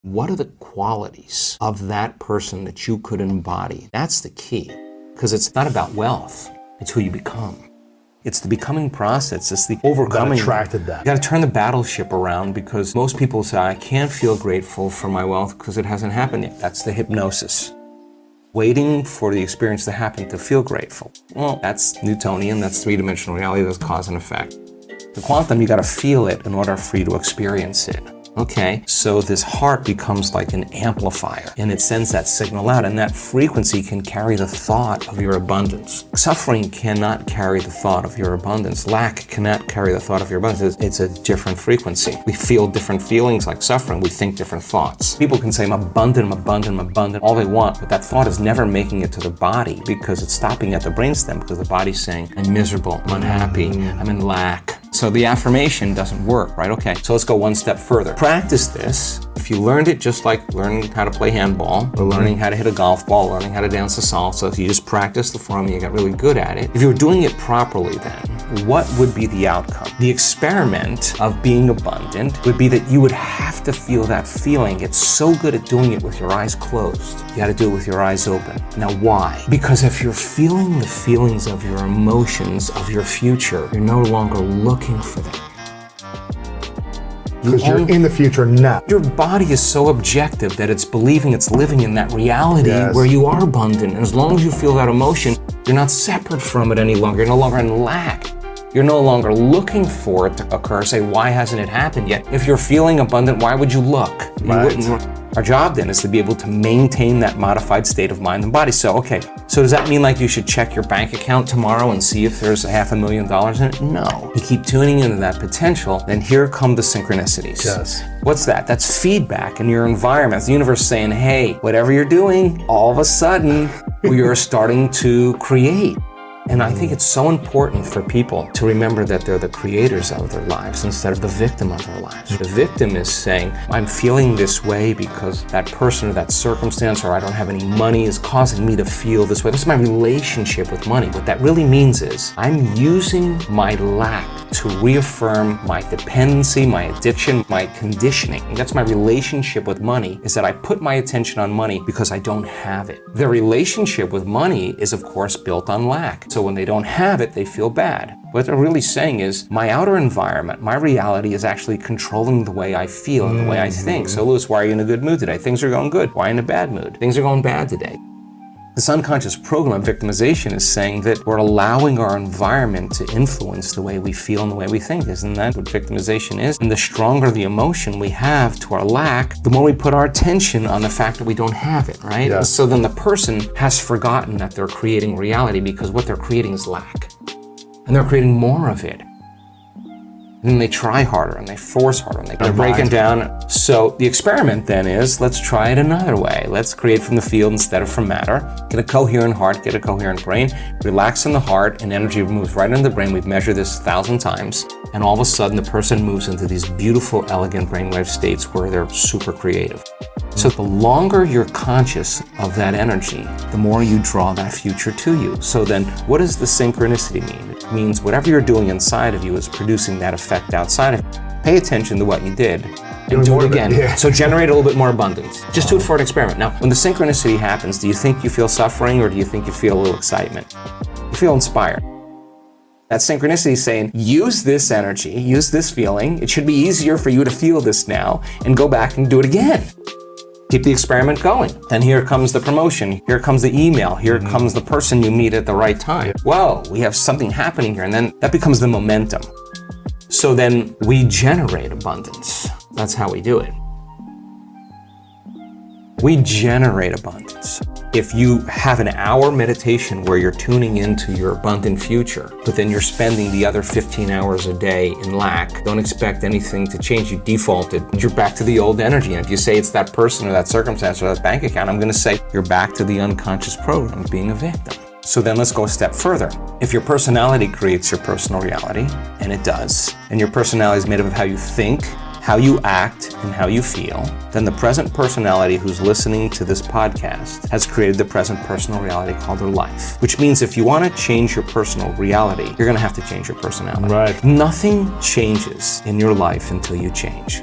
What are the qualities of that person that you could embody? That's the key, because it's not about wealth. It's who you become. It's the becoming process. It's the overcoming. That attracted that. You got to turn the battleship around, because most people say, I can't feel grateful for my wealth because it hasn't happened yet. That's the hypnosis. Waiting for the experience to happen to feel grateful. Well, that's Newtonian. That's three-dimensional reality. That's cause and effect. The quantum, you got to feel it in order for you to experience it. Okay, so this heart becomes like an amplifier, and it sends that signal out, and that frequency can carry the thought of your abundance. Suffering cannot carry the thought of your abundance. Lack cannot carry the thought of your abundance. It's a different frequency. We feel different feelings like suffering. We think different thoughts. People can say, I'm abundant, I'm abundant, I'm abundant, all they want, but that thought is never making it to the body, because it's stopping at the brainstem, because the body's saying, I'm miserable, I'm unhappy, I'm in lack. So the affirmation doesn't work, right? Okay, so let's go one step further. Practice this. If you learned it just like learning how to play handball, or learning how to hit a golf ball, learning how to dance a salsa, if you just practice the form and you got really good at it, if you were doing it properly then, what would be the outcome? The experiment of being abundant would be that you would have to feel that feeling. Get so good at doing it with your eyes closed. You got to do it with your eyes open. Now why? Because if you're feeling the feelings of your emotions, of your future, you're no longer looking for them. Because you're in the future now. Your body is so objective that it's believing it's living in that reality where you are abundant. And as long as you feel that emotion, you're not separate from it any longer. You're no longer in lack. You're no longer looking for it to occur. Say, why hasn't it happened yet? If you're feeling abundant, why would you look? Right. You wouldn't. Our job then is to be able to maintain that modified state of mind and body. So, okay, so does that mean like you should check your bank account tomorrow and see if there's $500,000 in it? No. You keep tuning into that potential, then here come the synchronicities. Yes. What's that? That's feedback in your environment. The universe saying, hey, whatever you're doing, all of a sudden, we are starting to create. And I think it's so important for people to remember that they're the creators of their lives instead of the victim of their lives. The victim is saying, I'm feeling this way because that person or that circumstance, or I don't have any money, is causing me to feel this way. This is my relationship with money. What that really means is I'm using my lack to reaffirm my dependency, my addiction, my conditioning. And that's my relationship with money, is that I put my attention on money because I don't have it. The relationship with money is, of course, built on lack. So when they don't have it, they feel bad. What they're really saying is my outer environment, my reality is actually controlling the way I feel and the way I think. So Louis, why are you in a good mood today? Things are going good. Why in a bad mood? Things are going bad today. This unconscious program of victimization is saying that we're allowing our environment to influence the way we feel and the way we think. Isn't that what victimization is? And the stronger the emotion we have to our lack, the more we put our attention on the fact that we don't have it, right? Yeah. So then the person has forgotten that they're creating reality, because what they're creating is lack. And they're creating more of it. And then they try harder and they force harder and they're breaking down. So the experiment then is, let's try it another way. Let's create from the field instead of from matter. Get a coherent heart, get a coherent brain, relax in the heart, and energy moves right into the brain. We've measured this 1,000 times. And all of a sudden the person moves into these beautiful, elegant brainwave states where they're super creative. So the longer you're conscious of that energy, the more you draw that future to you. So then what does the synchronicity mean? It means whatever you're doing inside of you is producing that effect outside of you. Pay attention to what you did and do it again. Yeah. So generate a little bit more abundance. Just do it for an experiment. Now, when the synchronicity happens, do you think you feel suffering, or do you think you feel a little excitement? You feel inspired. That synchronicity is saying, use this energy, use this feeling. It should be easier for you to feel this now, and go back and do it again. Keep the experiment going. Then here comes the promotion. Here comes the email. Here comes the person you meet at the right time. Whoa, we have something happening here. And then that becomes the momentum. So then we generate abundance. That's how we do it. We generate abundance. If you have an hour meditation where you're tuning into your abundant future, but then you're spending the other 15 hours a day in lack, don't expect anything to change. You defaulted. You're back to the old energy. And if you say it's that person or that circumstance or that bank account, I'm going to say you're back to the unconscious program of being a victim. So then let's go a step further. If your personality creates your personal reality, and it does, and your personality is made up of how you think, how you act, and how you feel, then the present personality who's listening to this podcast has created the present personal reality called their life. Which means if you want to change your personal reality, you're going to have to change your personality. Right. Nothing changes in your life until you change.